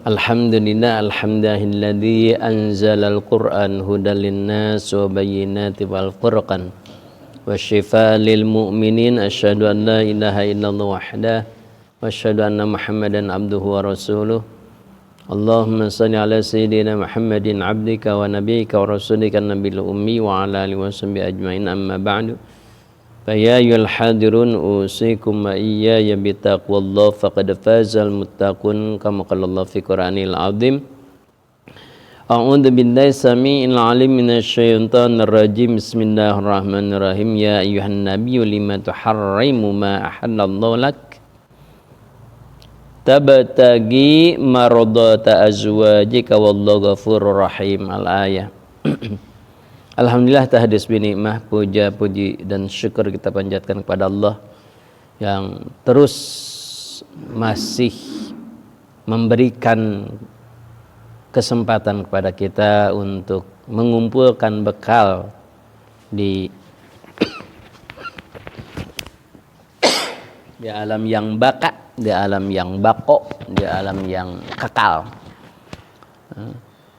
Alhamdulillah, alhamdulilladzi anzalal Qur'an hudal linnas wa bayyinatin wal furqan wa syifaa lil mu'minin. Asyhadu an la ilaha illallah wahdahu wa asyhadu anna Muhammadan abduhu wa rasuluh. Allahumma shalli ala sayyidina Muhammadin abdika wa nabiyyika wa rasulika nabiyil ummi wa ala alihi wa sahbihi ajmain, amma ba'du. Fa ya ayyuhal hadirun usikum wa iyaya bitaqwallah faqad fazal muttaqun kama qala Allah fi Qur'anil azim. A'udzu billahi samii'il 'alim minasyaitonir rajim. Bismillahirrahmanirrahim. Ya ayyuhan nabiyyu lima tuharrimu ma ahallallahu lak tabtagi maradata azwajika wallahu ghafurur rahim. Al-ayah. Alhamdulillah tahdis binikmah, puja puji dan syukur kita panjatkan kepada Allah yang terus masih memberikan kesempatan kepada kita untuk mengumpulkan bekal di alam yang baka, di alam yang bako, di alam yang kekal.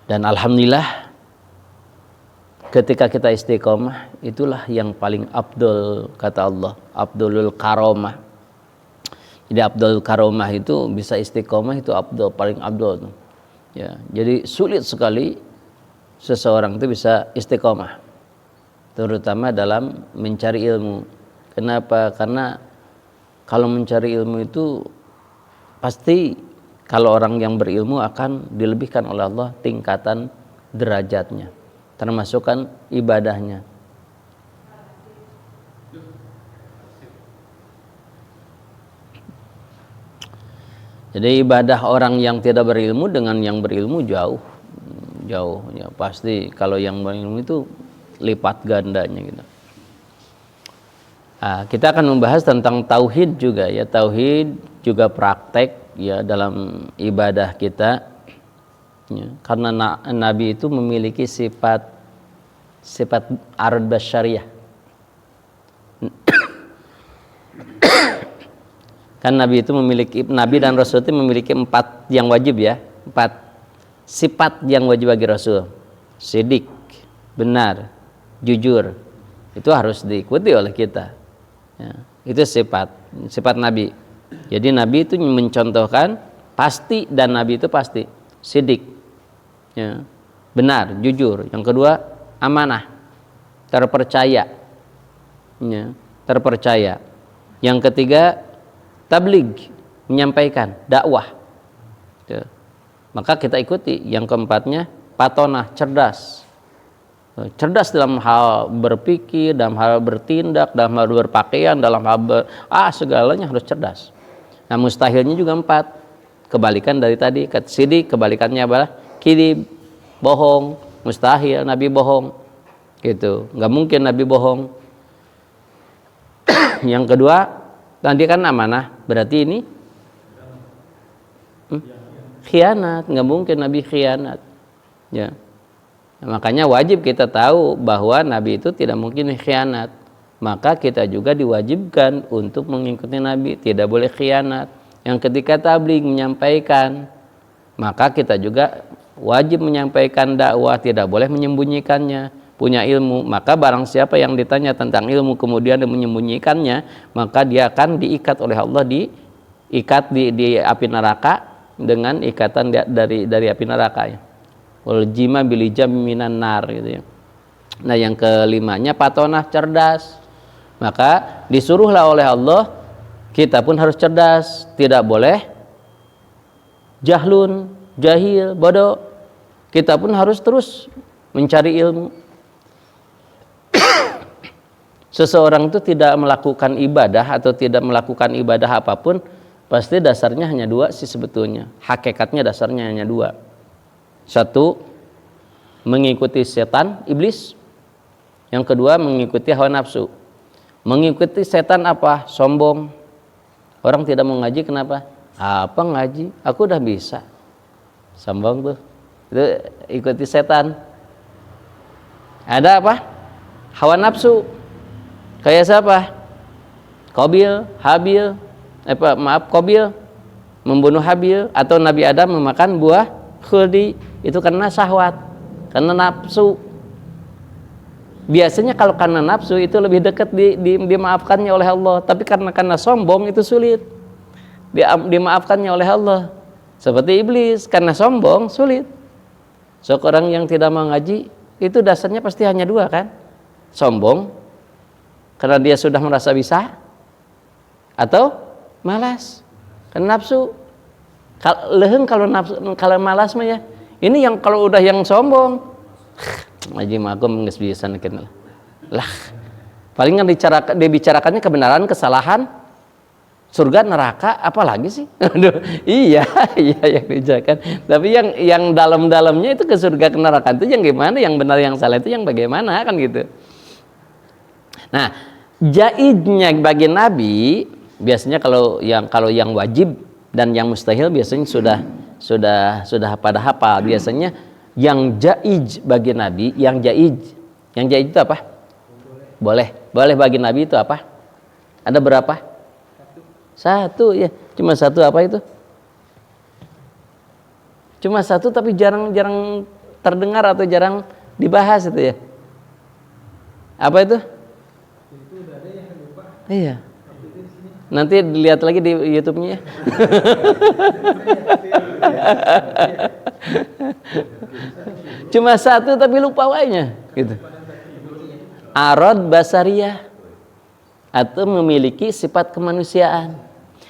Dan alhamdulillah ketika kita istiqomah, itulah yang paling abdul, kata Allah, abdulul karomah. Jadi abdul karomah itu bisa istiqomah, itu abdul, paling abdul. Ya, jadi sulit sekali seseorang itu bisa istiqomah, terutama dalam mencari ilmu. Kenapa? Karena kalau mencari ilmu itu pasti kalau orang yang berilmu akan dilebihkan oleh Allah tingkatan derajatnya, termasuk kan ibadahnya. Jadi ibadah orang yang tidak berilmu dengan yang berilmu jauh ya, pasti kalau yang berilmu itu lipat gandanya gitu. Kita akan membahas tentang tauhid juga ya, tauhid juga praktek ya dalam ibadah kita. Ya, karena Nabi itu memiliki sifat arad basyariyah. Kan Nabi itu memiliki, Nabi dan Rasul itu memiliki 4 yang wajib ya, 4 sifat yang wajib bagi Rasul. Sidik, benar, jujur, itu harus diikuti oleh kita ya, itu sifat Nabi. Jadi Nabi itu mencontohkan pasti, dan Nabi itu pasti sidik ya, benar, jujur. Yang kedua amanah, terpercaya ya, terpercaya. Yang ketiga tabligh, menyampaikan dakwah ya. Maka kita ikuti. Yang keempatnya patonah, cerdas dalam hal berpikir, dalam hal bertindak, dalam hal berpakaian, dalam hal segalanya harus cerdas. Nah mustahilnya juga 4, kebalikan dari tadi. Sidik kebalikannya adalah kidib, bohong. Mustahil Nabi bohong gitu, nggak mungkin Nabi bohong. Yang kedua tadi kan amanah, berarti ini khianat, nggak mungkin Nabi khianat ya. Makanya wajib kita tahu bahwa Nabi itu tidak mungkin khianat. Maka kita juga diwajibkan untuk mengikuti Nabi, tidak boleh khianat. Yang ketika tabligh, menyampaikan, maka kita juga wajib menyampaikan dakwah, tidak boleh menyembunyikannya. Punya ilmu, maka barang siapa yang ditanya tentang ilmu kemudian dia menyembunyikannya, maka dia akan diikat oleh Allah, diikat di api neraka dengan ikatan dari api neraka ya. Wal jima bilijam minan nar gitu ya. Nah yang kelimanya patonah, cerdas. Maka disuruhlah oleh Allah, kita pun harus cerdas, tidak boleh jahlun, jahil, bodoh. Kita pun harus terus mencari ilmu. Seseorang itu tidak melakukan ibadah atau tidak melakukan ibadah apapun, pasti dasarnya hanya 2 sih sebetulnya. Hakikatnya dasarnya hanya 2. 1, mengikuti setan, iblis. Yang kedua, mengikuti hawa nafsu. Mengikuti setan apa? Sombong. Orang tidak mau ngaji kenapa? Apa ngaji? Aku udah bisa. Sombong tuh. Itu ikuti setan. Ada apa? Hawa nafsu. Kayak siapa? Qabil, Habil, Qabil membunuh Habil, atau Nabi Adam memakan buah khuldi, itu karena syahwat, karena nafsu. Biasanya kalau karena nafsu itu lebih dekat dimaafkannya oleh Allah, tapi karena sombong itu sulit dimaafkannya oleh Allah. Seperti iblis, karena sombong sulit. Seorang yang tidak mau ngaji itu dasarnya pasti hanya dua kan, sombong karena dia sudah merasa bisa, atau malas karena nafsu. Kalau malas mah ya, ini yang kalau udah yang sombong ngaji mah aku nggak bisa lah, palingan dibicarakannya kebenaran, kesalahan, surga neraka, apalagi sih. Aduh, iya yang dibicarakan, tapi yang dalam-dalamnya itu ke surga ke neraka itu yang gimana, yang benar yang salah itu yang bagaimana kan gitu. Nah, jaidnya bagi Nabi biasanya kalau yang wajib dan yang mustahil biasanya sudah pada hafal. Biasanya yang jaid bagi Nabi, yang jaid itu apa? Boleh bagi Nabi itu apa? Ada berapa? Satu ya, cuma satu. Apa itu? Cuma satu, tapi jarang terdengar atau jarang dibahas itu ya. Apa itu? Iya. Nanti dilihat lagi di YouTube-nya ya. Cuma satu tapi lupa wanya gitu. Arad basariyah, atau memiliki sifat kemanusiaan.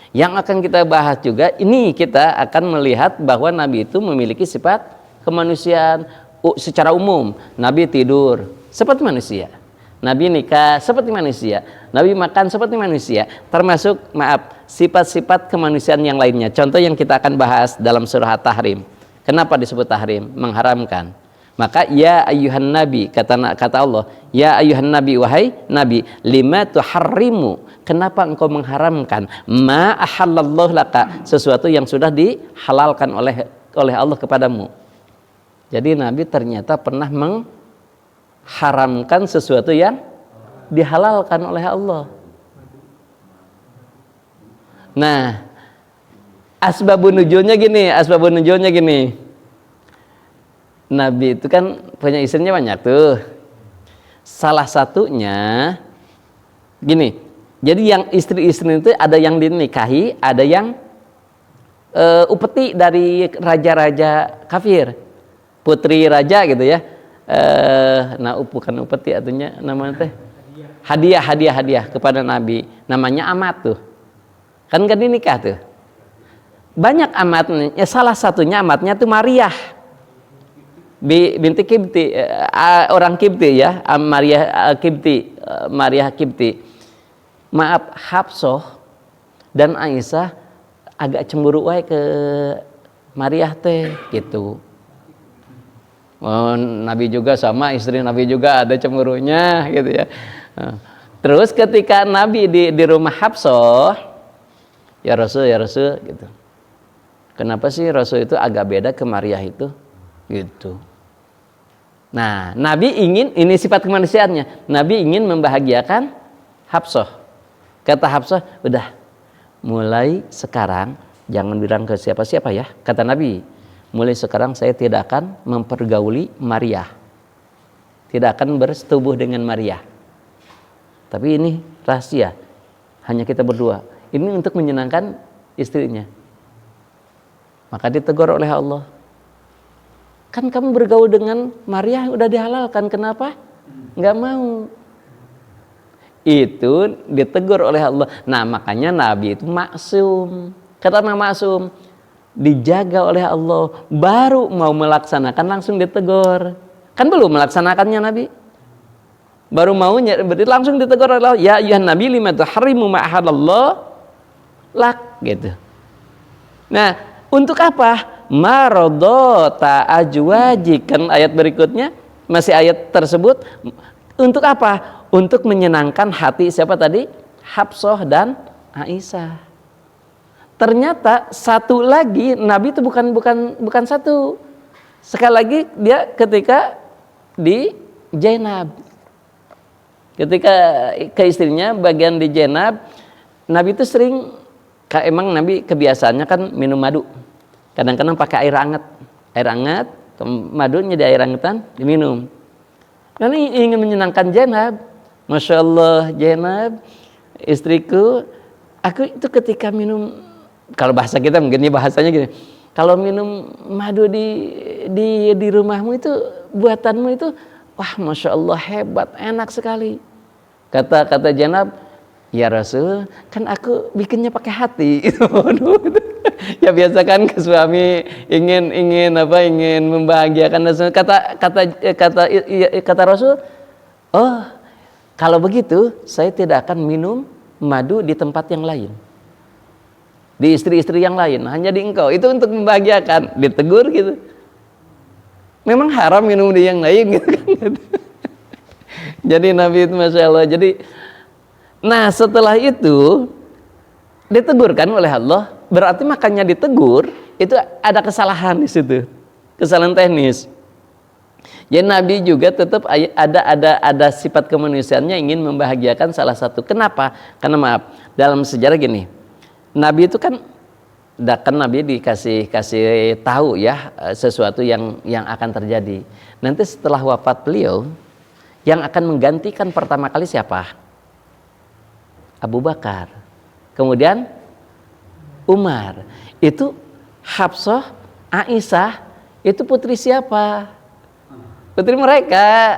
Yang akan kita bahas juga, ini kita akan melihat bahwa Nabi itu memiliki sifat kemanusiaan secara umum. Nabi tidur seperti manusia, Nabi nikah seperti manusia, Nabi makan seperti manusia, termasuk sifat-sifat kemanusiaan yang lainnya. Contoh yang kita akan bahas dalam surah At-Tahrim. Kenapa disebut tahrim? Mengharamkan. Maka ya ayyuhan nabi, kata Allah, ya ayyuhan nabi, wahai nabi, lima tuharrimu, kenapa engkau mengharamkan ma ahallallahu laka, sesuatu yang sudah dihalalkan oleh Allah kepadamu. Jadi Nabi ternyata pernah mengharamkan sesuatu yang dihalalkan oleh Allah. Nah, asbabun nuzulnya gini. Nabi itu kan punya istrinya banyak tuh. Salah satunya gini. Jadi yang istri-istri itu ada yang dinikahi, ada yang upeti dari raja-raja kafir, putri raja gitu ya. Bukan upeti, artinya namanya teh hadiah kepada Nabi. Namanya amat tuh. Kan dinikah tuh. Banyak amatnya. Salah satunya amatnya tuh Maryah binti Kibti, orang Kibti ya, Maryah Kibti. Maaf, Hafsah dan Aisyah agak cemburu wae ke Maryah teh gitu. Nabi juga sama, istri Nabi juga ada cemburunya gitu ya. Terus ketika Nabi di rumah Hafsah, ya Rasul gitu. Kenapa sih Rasul itu agak beda ke Maryah itu? Gitu. Nah, Nabi ingin, ini sifat kemanusiaannya, Nabi ingin membahagiakan Hafsah. Kata Hafsah, udah mulai sekarang jangan bilang ke siapa-siapa ya, kata Nabi. Mulai sekarang saya tidak akan mempergauli Maryah, tidak akan bersetubuh dengan Maryah. Tapi ini rahasia, hanya kita berdua. Ini untuk menyenangkan istrinya. Maka ditegur oleh Allah. Kan kamu bergaul dengan Maryah udah dihalalkan, kenapa nggak mau? Itu ditegur oleh Allah. Nah, makanya Nabi itu maksum. Kata maksum, dijaga oleh Allah, baru mau melaksanakan langsung ditegur. Kan belum melaksanakannya Nabi, baru maunya berarti langsung ditegur oleh Allah. Ya ayyuhan nabi lima tuharrimu ma ahallallah lak gitu. Nah, untuk apa? Maradota ajwajikan, ayat berikutnya masih ayat tersebut. Untuk apa? Untuk menyenangkan hati siapa tadi? Hafsah dan Aisyah. Ternyata satu lagi, Nabi itu bukan satu. Sekali lagi dia ketika di Zainab, ketika ke istrinya bagian di Zainab, Nabi itu sering emang Nabi kebiasaannya kan minum madu. Kadang-kadang pakai air hangat, madunya di air hangetan diminum. Karena ingin menyenangkan Zainab. Masya Allah, Zainab, istriku, aku itu ketika minum, kalau bahasa kita mungkin bahasanya gini, kalau minum madu di rumahmu itu, buatanmu itu, wah Masya Allah hebat, enak sekali. Kata Zainab, ya Rasul, kan aku bikinnya pakai hati. Ya biasa kan ke suami ingin membahagiakan. Kata Rasul, oh kalau begitu saya tidak akan minum madu di tempat yang lain, di istri-istri yang lain, hanya di engkau. Itu untuk membahagiakan. Ditegur gitu. Memang haram minum di yang lain gitu kan. Jadi Nabi itu Masya Allah. Jadi, nah setelah itu ditegur kan oleh Allah. Berarti makanya ditegur itu ada kesalahan di situ, kesalahan teknis. Jadi Nabi juga tetap ada sifat kemanusiaannya, ingin membahagiakan salah satu. Kenapa? Karena maaf, dalam sejarah gini, Nabi itu kan Nabi dikasih tahu ya sesuatu yang akan terjadi. Nanti setelah wafat beliau, yang akan menggantikan pertama kali siapa? Abu Bakar. Kemudian Umar. Itu Hafsah, Aisyah, itu putri siapa? Putri mereka.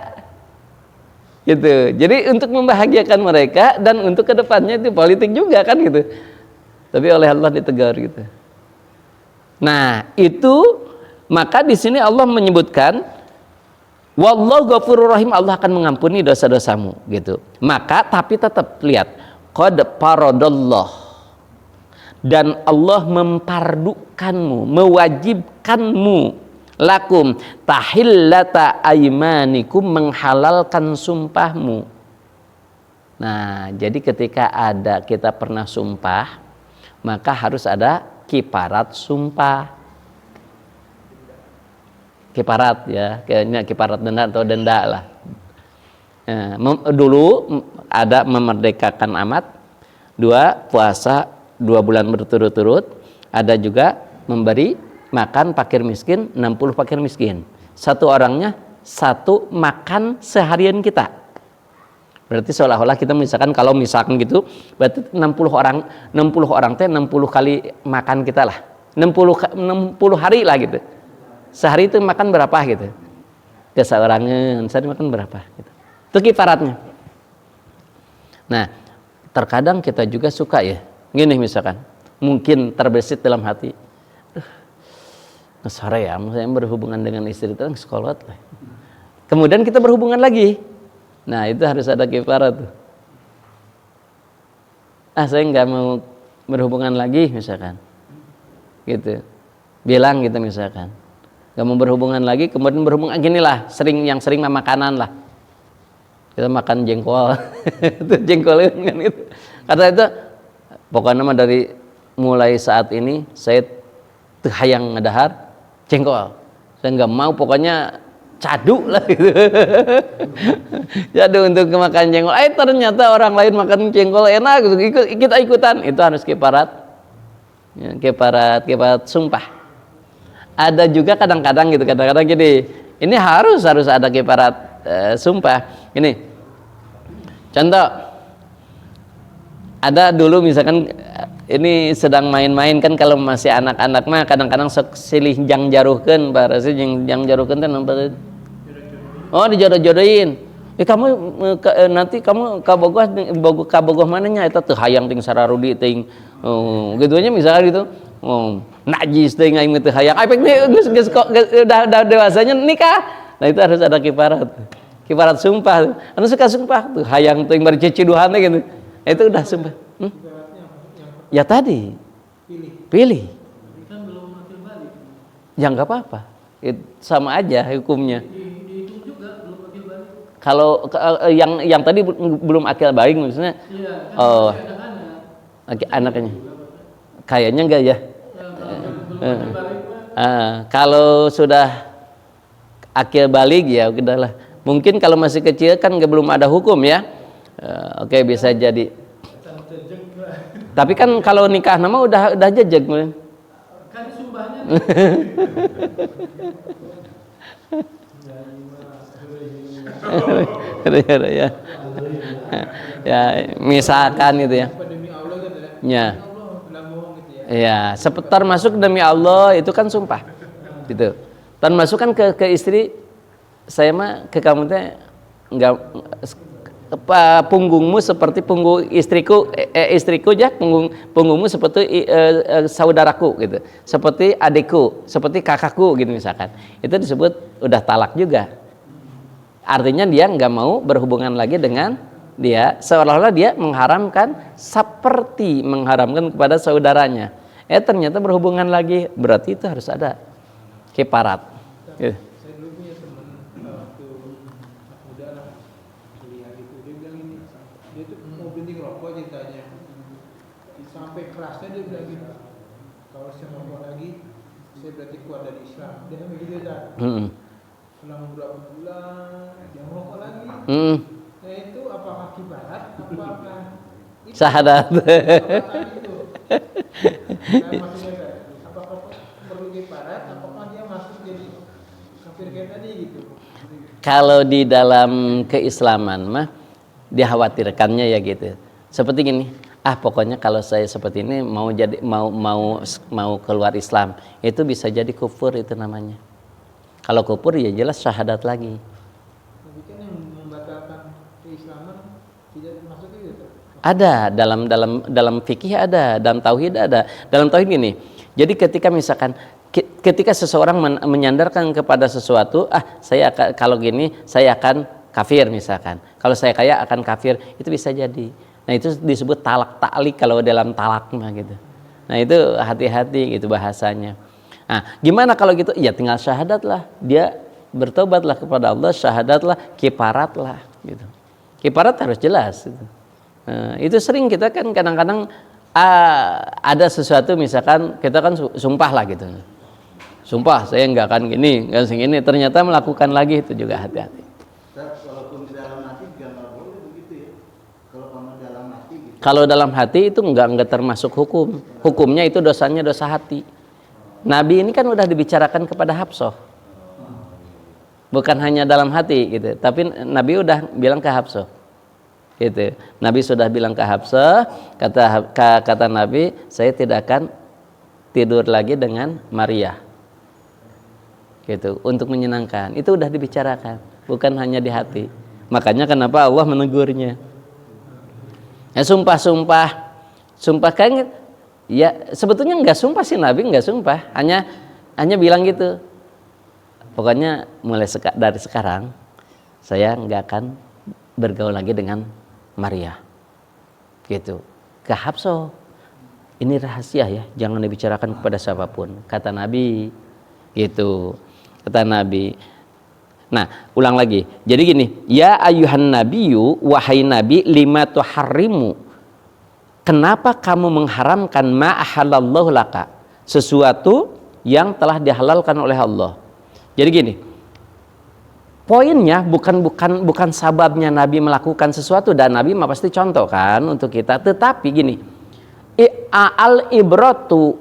Gitu. Jadi untuk membahagiakan mereka dan untuk kedepannya itu politik juga kan gitu. Tapi oleh Allah ditegur gitu. Nah, itu maka di sini Allah menyebutkan wallahu ghafurur rahim, Allah akan mengampuni dosa-dosamu gitu. Maka tapi tetap lihat qad faradallah, dan Allah mempardukanmu, mewajibkanmu lakum tahillata aimanikum, menghalalkan sumpahmu. Nah, jadi ketika kita pernah sumpah, maka harus ada kiparat sumpah. Kiparat ya, kayaknya kiparat denda atau denda lah. Dulu ada memerdekakan amat, 2 puasa 2 bulan berturut-turut, ada juga memberi makan fakir miskin 60 fakir miskin. Satu orangnya 1 makan seharian kita. Berarti seolah-olah kita misalkan kalau misalkan gitu, berarti 60 orang teh 60 kali makan kita lah. 60 hari lah gitu. Sehari itu makan berapa gitu. Keseorangan sehari makan berapa gitu. Itu kifaratnya. Nah, terkadang kita juga suka ya. Gini misalkan, mungkin terbesit dalam hati, sore ya, saya berhubungan dengan istri itu sekolah. Kemudian kita berhubungan lagi. Nah, itu harus ada kifarat tuh. Saya nggak mau berhubungan lagi misalkan. Gitu. Bilang gitu misalkan. Nggak mau berhubungan lagi, kemudian berhubungan ginilah, yang sering makanan lah. Kita makan jengkol. Itu jengkol kan gitu. Kata itu pokoknya mah dari mulai saat ini saya tuh hayang ngedahar jengkol. Saya nggak mau, pokoknya cadu lah gitu. Jadi untuk makan jengkol, ternyata orang lain makan jengkol enak gitu. Kita ikutan, itu harus kifarat. Ya, kifarat sumpah. Ada juga kadang-kadang gitu, kadang-kadang gini. Ini harus ada kifarat sumpah. Ini contoh, ada dulu misalkan ini sedang main-main kan, kalau masih anak-anak mah kadang-kadang silih jang jaruhkeun, barasi jang jaruhkeun teh nampak. Oh, dijodoh-jodohin. Kamu nanti kamu kabogoh mananya eta teu hayang ting sararudi ting. Gitu nya misalkan gitu. Najis ting aing teu hayang. Geus udah dewasanya nikah. Nah, itu harus ada kifarat. Kifarat sumpah. Anu suka sumpah tuh hayang ting bari ciciduhan gitu. Itu udah sumpah. Ya tadi. Pilih. Kan belum akil balik. Ya enggak apa-apa. Sama aja hukumnya. Kalau yang tadi belum akil balik maksudnya, anaknya kayaknya enggak ya. Kalau sudah akil balik ya udahlah. Mungkin kalau masih kecil kan belum ada hukum ya. Oke, bisa jadi. Tapi kan kalau nikah nama udah jejeg. Kan sumpahnya ya. Ya, misalkan itu ya. demi Allah gitu ya. Ya. Allah bilang bohong gitu ya. Ya, termasuk demi Allah itu kan sumpah. Gitu. Termasuk kan ke istri, saya mah ke kamu teh enggak punggungmu seperti punggung istriku, istriku ya, punggungmu seperti saudaraku gitu, seperti adikku, seperti kakakku gitu misalkan. Itu disebut udah talak juga. Artinya dia nggak mau berhubungan lagi dengan dia, seolah-olah dia mengharamkan seperti mengharamkan kepada saudaranya. Ternyata berhubungan lagi, berarti itu harus ada kiparat. Gitu. Saya dulu punya teman waktu muda lah kuliah gitu, dia bilang ini, dia tuh mau berhenti ngerokok ceritanya, sampai kelasnya dia bilang gitu, kalau saya ngerokok lagi saya berarti keluar dari Islam, dia sampai gitu ya. Selama beberapa bulan dia ngerokok lagi. Nah itu apakah kibarat, apakah itu Syahadat. apakah itu nah, maksudnya apakah perlu kibarat, apakah dia masuk jadi kafir kayak tadi gitu. Kalau di dalam keislaman mah dikhawatirkannya ya gitu. Seperti gini, pokoknya kalau saya seperti ini mau keluar Islam, itu bisa jadi kufur itu namanya. Kalau kufur ya jelas syahadat lagi. Tapi kan yang membatalkan keislaman tidak termasuk itu. Ada dalam fikih ada, dalam tauhid ada. Dalam tauhid gini. Jadi ketika seseorang menyandarkan kepada sesuatu, saya kalau gini saya akan kafir misalkan. Kalau saya kaya akan kafir, itu bisa jadi. Nah, itu disebut talak ta'liq kalau dalam talak mah gitu. Nah, itu hati-hati gitu bahasanya. Nah, gimana kalau gitu? Ya tinggal syahadat lah. Dia bertobatlah kepada Allah, syahadatlah, kiparat lah gitu. Kiparat harus jelas gitu. Itu sering kita kan kadang-kadang ada sesuatu misalkan kita kan sumpah lah gitu. Sumpah saya nggak akan gini, nggak segini, ternyata melakukan lagi, itu juga hati-hati. Walaupun di dalam hati nggak boleh begitu ya. Kalau dalam hati gitu. Kalau dalam hati itu nggak termasuk hukum. Hukumnya itu dosanya dosa hati. Nabi ini kan udah dibicarakan kepada Hafsah. Bukan hanya dalam hati gitu, tapi Nabi udah bilang ke Hafsah. Gitu. Nabi sudah bilang ke Hafsah, kata Nabi, saya tidak akan tidur lagi dengan Maria. Gitu, untuk menyenangkan. Itu udah dibicarakan, bukan hanya di hati. Makanya kenapa Allah menegurnya. Ya sumpah kan ya sebetulnya nggak sumpah sih, Nabi nggak sumpah, hanya bilang gitu. Pokoknya mulai dari sekarang saya nggak akan bergaul lagi dengan Maria. Gitu. Ke Hafsah. Ini rahasia ya, jangan dibicarakan kepada siapapun, kata Nabi. Gitu. Kata Nabi. Nah, ulang lagi. Jadi gini, ya ayuhan nabiyyu, wahai nabi, lima tuharrimu. Kenapa kamu mengharamkan ma ahallallahu laka? Sesuatu yang telah dihalalkan oleh Allah. Jadi gini. Poinnya bukan sababnya Nabi melakukan sesuatu, dan Nabi mah pasti contoh kan untuk kita, tetapi gini. Al ibratu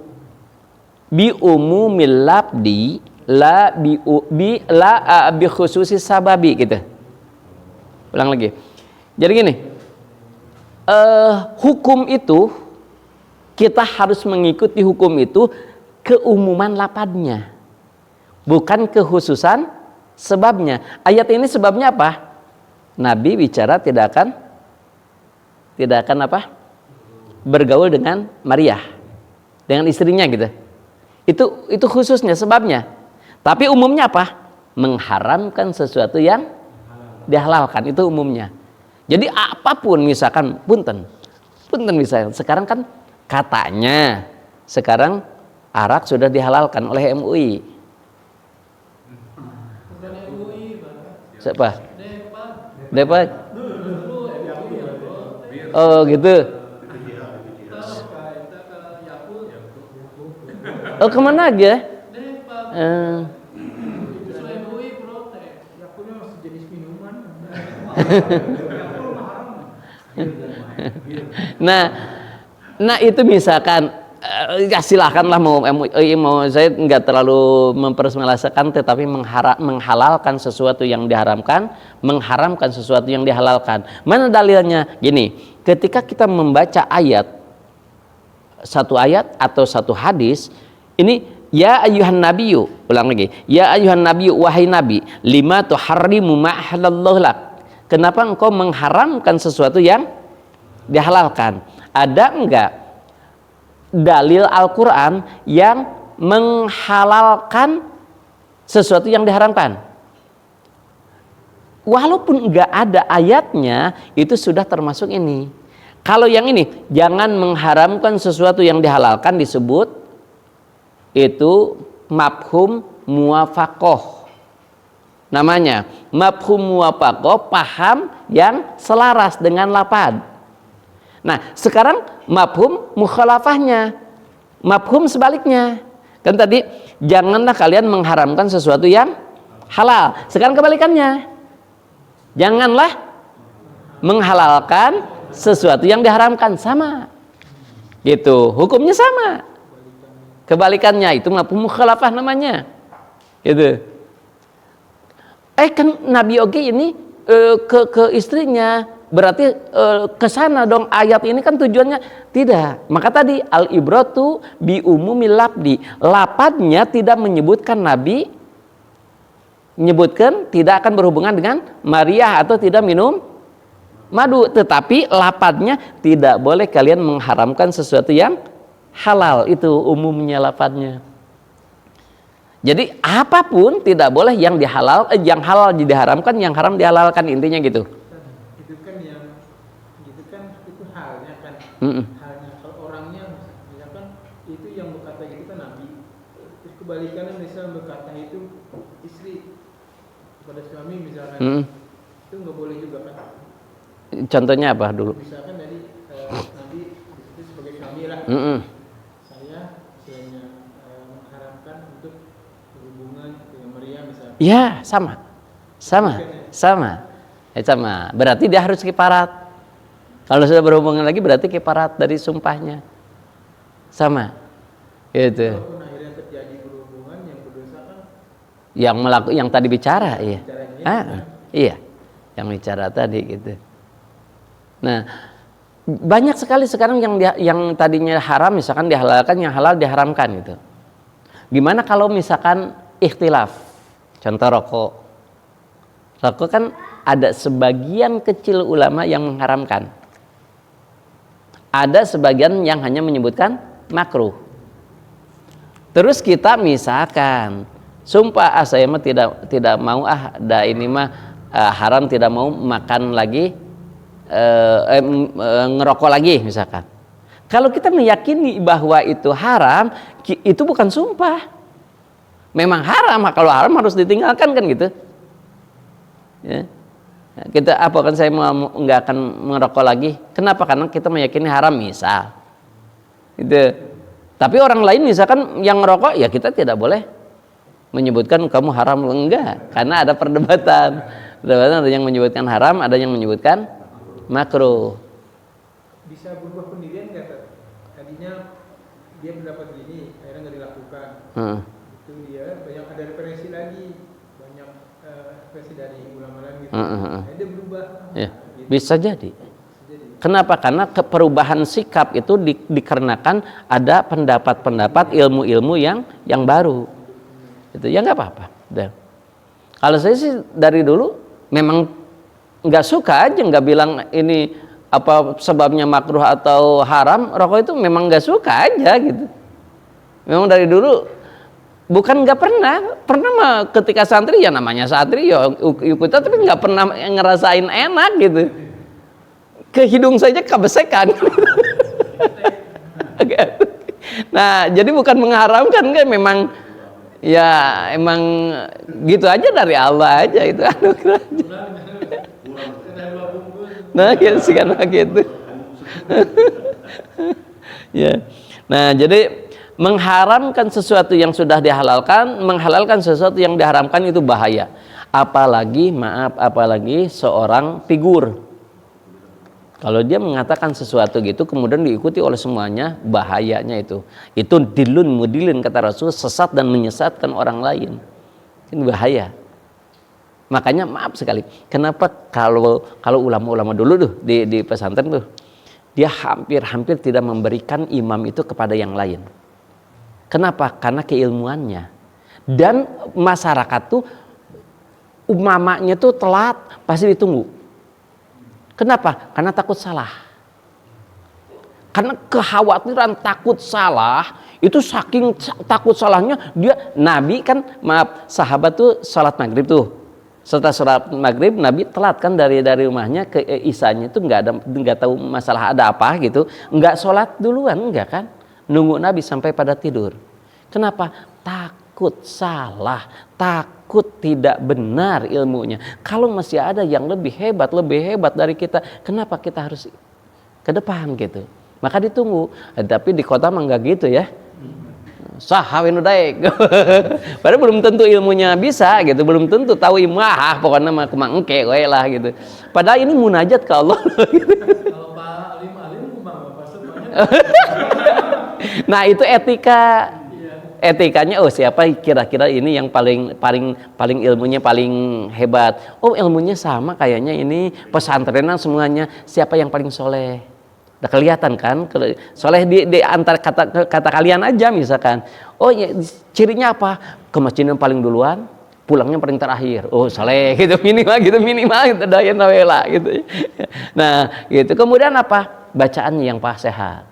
bi umumil labdi la bi khususi sababi gitu. Ulang lagi. Jadi gini, hukum itu kita harus mengikuti hukum itu keumuman lapadnya, bukan kekhususan sebabnya. Ayat ini sebabnya apa? Nabi bicara tidak akan apa? Bergaul dengan Maria, dengan istrinya gitu. Itu khususnya sebabnya. Tapi umumnya apa? Mengharamkan sesuatu yang dihalalkan, itu umumnya. Jadi apapun misalkan punten misalkan sekarang kan katanya sekarang arak sudah dihalalkan oleh MUI. Bukan MUI, Siapa? Depak. Depak. Oh gitu. Oh kemana aja? Depak. Justru MUI protes. Yakulnya masih jenis minuman. Nah, Nah itu misalkan ya silakanlah mau saya nggak terlalu mempersmalasakan, tetapi menghalalkan sesuatu yang diharamkan, mengharamkan sesuatu yang dihalalkan. Mana dalilnya? Gini, ketika kita membaca satu ayat atau satu hadis, ini ya ayuhan nabiyyu, ulang lagi, ya ayuhan nabiyyu, wahai nabi, lima tuharrimu ma halallahu lak. Kenapa engkau mengharamkan sesuatu yang dihalalkan? Ada enggak dalil Al-Quran yang menghalalkan sesuatu yang diharamkan? Walaupun enggak ada ayatnya, itu sudah termasuk ini. Kalau yang ini, jangan mengharamkan sesuatu yang dihalalkan, disebut itu mafhum muwafaqah. Namanya mafhum muwafaqah, paham yang selaras dengan lafaz. Nah, sekarang mafhum mukhalafahnya, mafhum sebaliknya. Kan tadi janganlah kalian mengharamkan sesuatu yang halal. Sekarang kebalikannya, janganlah menghalalkan sesuatu yang diharamkan. Sama gitu, hukumnya sama. Kebalikannya itu mafhum mukhalafah namanya. Gitu. Kan Nabi Ogi ini ke istrinya, berarti ke sana dong, ayat ini kan tujuannya tidak. Maka tadi al ibratu bi umumil lafdi, lapatnya tidak menyebutkan Nabi, menyebutkan tidak akan berhubungan dengan Maria atau tidak minum madu, tetapi lapatnya tidak boleh kalian mengharamkan sesuatu yang halal, itu umumnya lapatnya. Jadi apapun tidak boleh yang yang halal diharamkan, yang haram dihalalkan, intinya gitu. Itu kan yang gitu kan, itu halnya kan. Halnya, kalau orangnya misalkan itu yang berkata gitu kan Nabi, terus kebalikannya misalnya berkata itu istri kepada suami misalkan, itu nggak boleh juga kan. Contohnya apa dulu? Misalkan tadi Nabi itu sebagai suami lah, saya istilahnya mengharapkan untuk berhubungan dengan Maria misalnya. Ya, sama. Berarti dia harus kiparat. Kalau sudah berhubungan lagi berarti kiparat dari sumpahnya. Sama. Gitu. Walaupun akhirnya terjadi berhubungan, yang berdosa kan Yang tadi bicara, iya. Kan? Iya. Yang bicara tadi gitu. Nah, banyak sekali sekarang yang tadinya haram misalkan dihalalkan, yang halal diharamkan gitu. Gimana kalau misalkan ikhtilaf? Contoh rokok. Rokok kan ada sebagian kecil ulama yang mengharamkan. Ada sebagian yang hanya menyebutkan makruh. Terus kita misalkan sumpah saya mah tidak mau ini mah haram, tidak mau makan lagi, ngerokok lagi misalkan. Kalau kita meyakini bahwa itu haram, itu bukan sumpah. Memang haram, kalau haram harus ditinggalkan kan gitu. Ya. Kita kan saya nggak akan merokok lagi. Kenapa? Karena kita meyakini haram misal. Gitu. Tapi orang lain misalkan yang ngerokok, ya kita tidak boleh menyebutkan kamu haram, enggak, karena ada perdebatan. Ada yang menyebutkan haram, ada yang menyebutkan makruh. Bisa berubah pendirian nggak? Tadinya dia mendapat gini, akhirnya nggak dilakukan. Itu dia banyak ada referensi lagi, banyak referensi dari ulama lain gitu. Akhirnya dia berubah. Ya, gitu. bisa jadi. Kenapa? Karena perubahan sikap itu dikarenakan ada pendapat-pendapat, ilmu-ilmu yang baru. Itu ya nggak apa-apa. Kalau saya sih dari dulu memang nggak suka aja, nggak bilang ini apa sebabnya makruh atau haram. Rokok itu memang nggak suka aja gitu. Memang dari dulu bukan nggak pernah mah ketika santri, ya namanya santri ya ikutan, tapi nggak pernah ngerasain enak gitu. Ke hidung saja kebesekan. Nah, jadi bukan mengharamkan, kan memang ya emang gitu aja, dari Allah aja itu anugerah. Nah, gitu kan gitu. Ya. Nah, jadi mengharamkan sesuatu yang sudah dihalalkan, menghalalkan sesuatu yang diharamkan itu bahaya. Apalagi seorang figur. Kalau dia mengatakan sesuatu gitu kemudian diikuti oleh semuanya, bahayanya itu. Itu dilun mudilin kata Rasul, sesat dan menyesatkan orang lain. Ini bahaya. Makanya maaf sekali, kenapa kalau ulama-ulama dulu tuh di pesantren tuh, dia hampir tidak memberikan imam itu kepada yang lain. Kenapa? Karena keilmuannya. Dan masyarakat tuh umamanya tuh telat pasti ditunggu. Kenapa? Karena takut salah. Karena kekhawatiran takut salah, itu saking takut salahnya dia, Nabi kan, sahabat tuh salat maghrib tuh. Setelah salat maghrib Nabi telat kan dari rumahnya ke isanya itu nggak tahu masalah ada apa gitu, nggak sholat duluan, enggak kan? Nunggu Nabi sampai pada tidur. Kenapa? Takut salah, takut tidak benar ilmunya. Kalau masih ada yang lebih hebat dari kita, kenapa kita harus ke depan gitu? Maka ditunggu. Tapi di kota mah enggak gitu ya. Sahawin daek. Padahal belum tentu ilmunya bisa gitu, belum tentu tahu ilmu pokoknya mah kumang engke we lah gitu. Padahal ini munajat ke Allah gitu. Kalau Pak alim kumang Bapak semuanya. Nah, itu etikanya, siapa kira-kira ini yang paling ilmunya paling hebat. Ilmunya sama kayaknya ini pesantrenan semuanya, siapa yang paling soleh. Udah kelihatan kan, soleh di antara kata kalian aja misalkan. Ya, cirinya apa? Ke masjid yang paling duluan, pulangnya paling terakhir. Soleh gitu, minimal gitu dayan nawela gitu. Nah, gitu. Kemudian apa? Bacaannya yang pas sehat.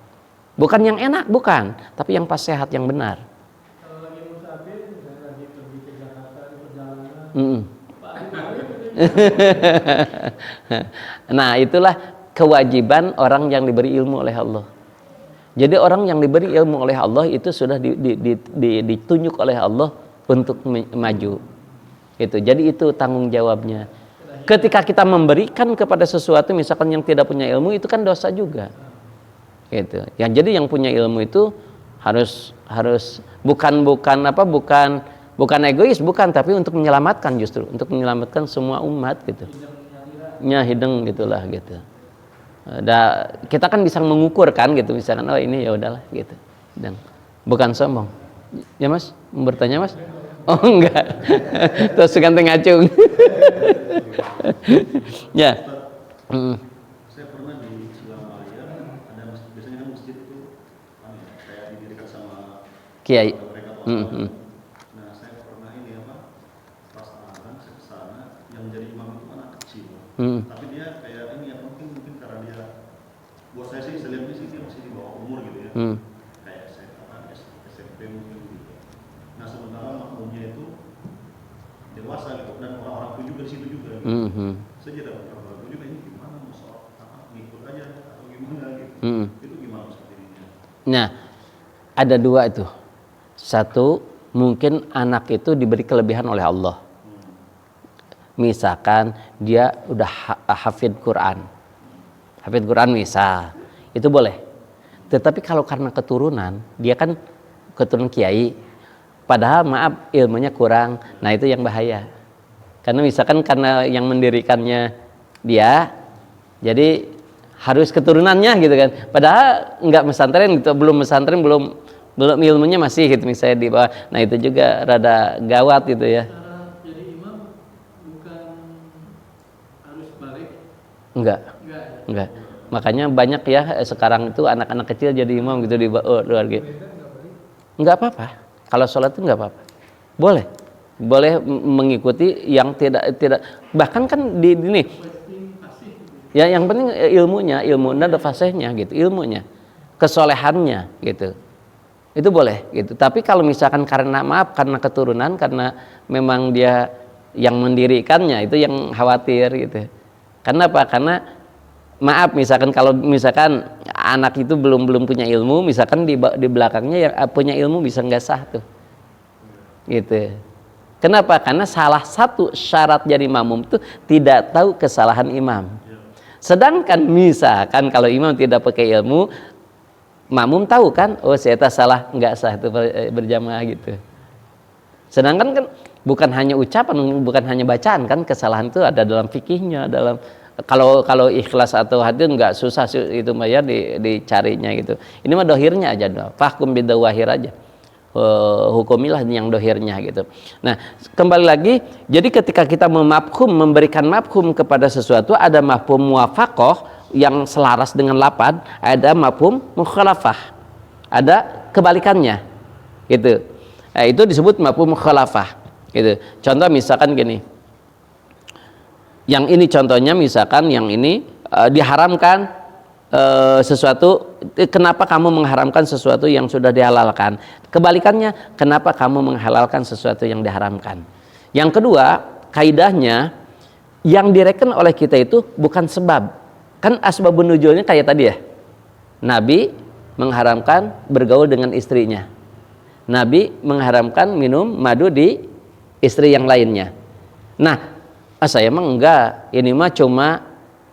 Bukan yang enak, bukan, tapi yang pas sehat, yang benar. Kalau lagi musafir, misalnya lagi pergi ke Jakarta di perjalanan, Nah, itulah kewajiban orang yang diberi ilmu oleh Allah. Jadi orang yang diberi ilmu oleh Allah itu sudah ditunjuk oleh Allah untuk maju. Jadi itu tanggung jawabnya. Ketika kita memberikan kepada sesuatu misalkan yang tidak punya ilmu, itu kan dosa juga. Gitu. Jadi yang punya ilmu itu harus bukan egois, bukan, tapi untuk menyelamatkan, justru untuk menyelamatkan semua umat gitu. Hideng gitulah gitu. Kita kan bisa mengukur kan gitu, misalkan ini ya udahlah gitu. Dan bukan sombong. Ya Mas, mau bertanya Mas? Enggak. Terus ganteng ngacung. Ya. Saya pernah di Surabaya ada masjid, biasanya kan masjid itu kayak didirikan sama Kiai. mereka. Nah, saya pernah pas azan saya ke sana, yang jadi imam itu anak kecil. Tapi dia kayak ini mungkin karena dia, buat saya sih, saya lihatnya sih dia masih di bawah umur gitu ya. Kayak SMP mungkin gitu. Nah, sementara makmumnya itu dewasa gitu, dan orang-orang pun juga di situ juga. Saya jadi ragu juga, ini gimana mau sholat ngikut aja atau gimana gitu. Itu gimana seperti ini? Nah, ada dua itu. Satu, mungkin anak itu diberi kelebihan oleh Allah. Misalkan dia udah hafid Quran misal, itu boleh. Tetapi kalau karena keturunan, dia kan keturunan kiai, padahal maaf ilmunya kurang, nah itu yang bahaya. Karena misalkan karena yang mendirikannya dia, jadi harus keturunannya gitu kan. Padahal nggak pesantren gitu, belum ilmunya masih gitu misalnya di bawah. Nah itu juga rada gawat gitu ya. cara jadi imam bukan harus balik. Enggak. Makanya banyak ya sekarang itu anak-anak kecil jadi imam gitu di luar gitu. Enggak apa-apa. Kalau sholat itu enggak apa-apa. Boleh mengikuti yang tidak, bahkan kan di ini. Ya yang penting ilmu ada fasihnya gitu, ilmunya, kesolehannya gitu. Itu boleh gitu. Tapi kalau misalkan karena keturunan, karena memang dia yang mendirikannya, itu yang khawatir gitu. Karena apa? Karena misalkan kalau anak itu belum punya ilmu, misalkan di belakangnya yang punya ilmu bisa nggak sah tuh. Gitu. Kenapa? Karena salah satu syarat jadi makmum itu tidak tahu kesalahan imam. Sedangkan misalkan kalau imam tidak pakai ilmu, makmum tahu kan, saya salah, nggak sah itu berjamaah gitu. Sedangkan kan bukan hanya ucapan, bukan hanya bacaan kan, kesalahan itu ada dalam fikihnya, dalam Kalau ikhlas atau hati nggak susah itu mah ya dicarinya gitu. Ini mah dohirnya aja, fahkum bidawahir aja. Hukumilah yang dohirnya gitu. Nah, kembali lagi, jadi ketika kita memberikan mafhum kepada sesuatu, ada mafhum muwafaqah yang selaras dengan lapad, ada mafhum mukhalafah, ada kebalikannya gitu. Nah, itu disebut mafhum mukhalafah gitu. Contoh misalkan gini, yang ini contohnya misalkan yang ini diharamkan sesuatu, kenapa kamu mengharamkan sesuatu yang sudah dihalalkan? Kebalikannya, kenapa kamu menghalalkan sesuatu yang diharamkan? Yang kedua, kaidahnya yang direken oleh kita itu bukan sebab. Kan asbabun nuzulnya kayak tadi ya. Nabi mengharamkan bergaul dengan istrinya. Nabi mengharamkan minum madu di istri yang lainnya. Nah, saya emang enggak, ini mah cuma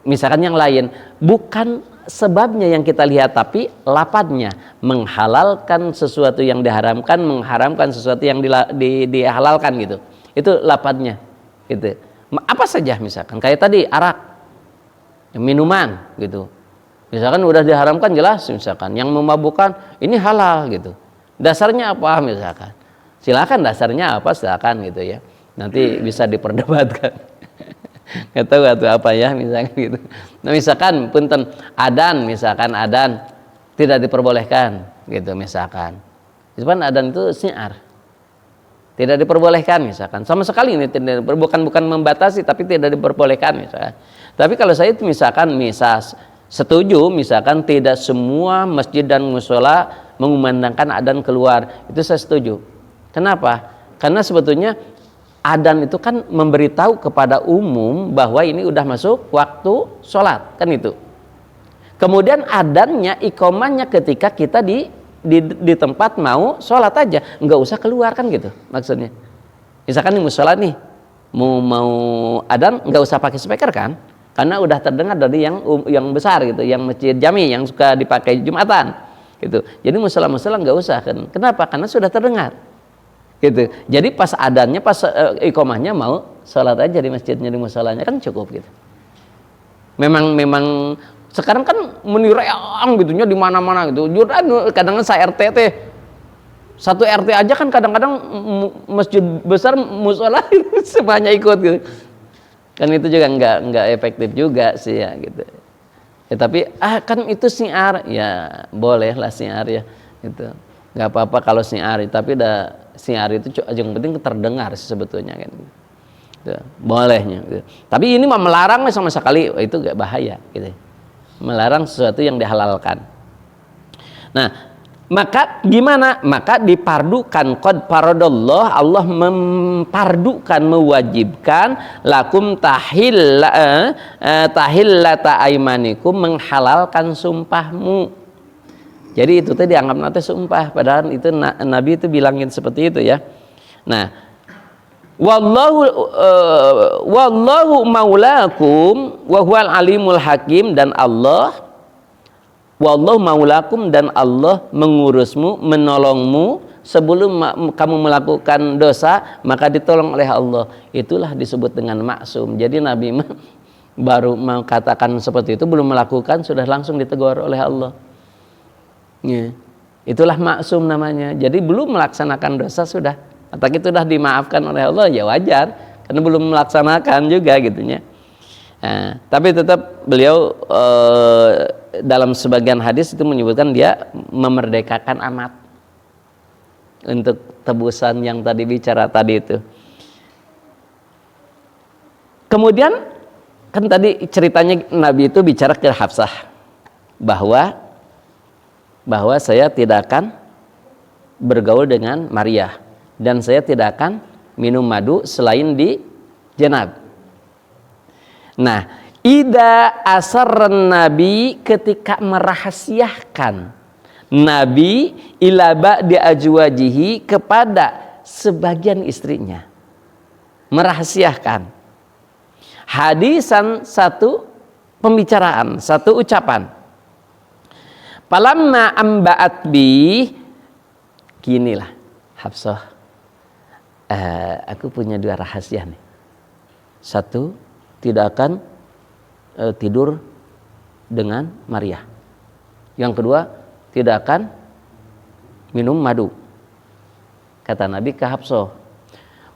misalkan yang lain, bukan sebabnya yang kita lihat, tapi lapadnya, menghalalkan sesuatu yang diharamkan, mengharamkan sesuatu yang dihalalkan gitu. Itu lapadnya gitu. Apa saja misalkan kayak tadi arak, minuman gitu, misalkan udah diharamkan jelas, misalkan yang memabukkan ini halal gitu, dasarnya apa misalkan, silakan dasarnya apa silakan gitu ya, nanti bisa diperdebatkan. Nggak tahu atau apa ya misalkan gitu. Nah, misalkan punten misalkan adan tidak diperbolehkan gitu misalkan. Misalkan adan itu syiar. Tidak diperbolehkan misalkan. Sama sekali ini bukan membatasi tapi tidak diperbolehkan misalkan. Tapi kalau saya itu misalkan setuju misalkan tidak semua masjid dan musola mengumandangkan adan keluar. Itu saya setuju. Kenapa? Karena sebetulnya adan itu kan memberitahu kepada umum bahwa ini udah masuk waktu sholat, kan itu. Kemudian adannya, iqomahnya ketika kita di tempat mau sholat aja, nggak usah keluar kan gitu maksudnya. Misalkan di musola nih, mau adan nggak usah pakai speaker kan, karena udah terdengar dari yang besar gitu, yang masjid jami yang suka dipakai Jumatan gitu. Jadi musola nggak usah kan. Kenapa? Karena sudah terdengar. Gitu. Jadi pas adannya, pas iqomahnya mau sholat aja di masjidnya, di musolanya kan cukup gitu. Memang sekarang kan menireang gitunya di mana-mana gitu. Kadang-kadang saya RT teh satu RT aja kan kadang-kadang masjid besar musola semuanya ikut gitu. Kan itu juga nggak efektif juga sih ya gitu. Ya, tapi kan itu syiar ya, boleh lah syiar ya gitu. Nggak apa-apa kalau syiar, tapi syiar itu yang penting terdengar sebetulnya kan. Gitu. Bolehnya gitu. Tapi ini mah melarang sama sekali, itu gak bahaya gitu. Melarang sesuatu yang dihalalkan. Nah, maka gimana? Maka dipardukan, qad faradallah, Allah mempardukan, mewajibkan lakum tahillata aimanikum, menghalalkan sumpahmu. Jadi itu tadi dianggap nanti sumpah, padahal itu Nabi itu bilangin seperti itu ya. Nah, wallahu maulakum wa huwal alimul hakim, dan Allah wallahu maulakum, dan Allah mengurusmu, menolongmu sebelum kamu melakukan dosa, maka ditolong oleh Allah. Itulah disebut dengan maksum. Jadi Nabi baru mengatakan seperti itu, belum melakukan sudah langsung ditegur oleh Allah. Ya. Itulah maksum namanya. Jadi belum melaksanakan dosa sudah, atau itu sudah dimaafkan oleh Allah, ya wajar karena belum melaksanakan juga gitunya. Nah, tapi tetap beliau dalam sebagian hadis itu menyebutkan dia memerdekakan amat untuk tebusan yang tadi bicara tadi itu. Kemudian kan tadi ceritanya Nabi itu bicara ke Hafsah bahwa saya tidak akan bergaul dengan Maria, dan saya tidak akan minum madu selain di janab. Nah, ida asarran Nabi, ketika merahasiakan Nabi ila ba'di ajwajihi, kepada sebagian istrinya, merahasiakan hadisan, satu pembicaraan, satu ucapan. Palamma amba'at bi, ginilah Hafsah, aku punya dua rahasia nih. Satu, tidak akan tidur dengan Maria. Yang kedua, tidak akan minum madu. Kata Nabi ke Hafsah.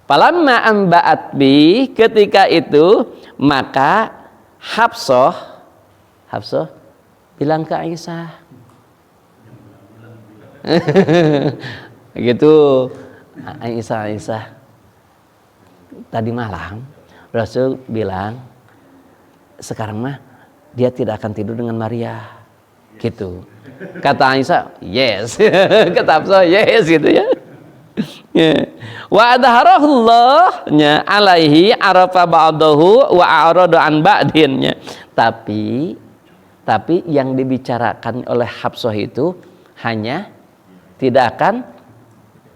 Falamma amba'at bi, ketika itu maka Hafsah bilang ke Aisyah. Gitu. Aisyah. Tadi malam Rasul bilang sekarang mah dia tidak akan tidur dengan Maria. Gitu. Kata Aisyah, yes. Kata Hafsah, yes gitu ya. Wa adharahullah alaihi arafa ba'dahu wa a'rada an ba'dinnya. Tapi yang dibicarakan oleh Hafsah itu hanya tidak akan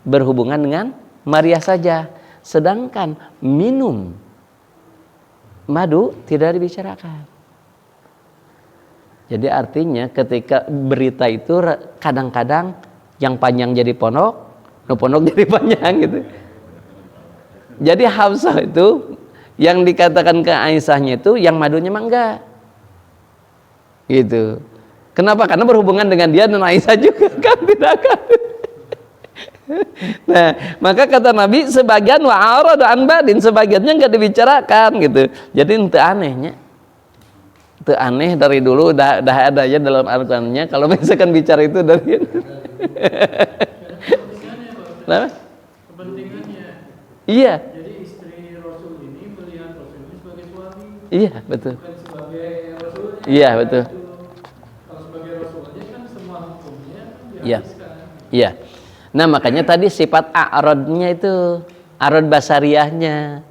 berhubungan dengan Maria saja, sedangkan minum madu tidak dibicarakan. Jadi artinya ketika berita itu kadang-kadang yang panjang jadi pondok, pondok jadi panjang gitu. Jadi Hafsah itu yang dikatakan ke Aisyahnya itu yang madunya mah enggak. Gitu. Kenapa? Karena berhubungan dengan dia dan Aisyah juga kan tidak akan. Nah, maka kata Nabi sebagian wa'arada an badin, sebagiannya enggak dibicarakan gitu. Jadi itu anehnya. Itu aneh dari dulu dah ada aja dalam Al-Qur'annya kalau misalkan bicara itu dari Kenapa? Kepentingannya. Iya. Jadi istri Rasul ini melihat Rasul ini sebagai suami. Iya, betul. Bukan sebagai Rasulnya. Iya, betul. Kalau sebagai Rasulnya kan semua hukumnya Iya. dihabiskan. Iya. Nah, makanya tadi sifat a'radnya itu, a'rad basariyahnya.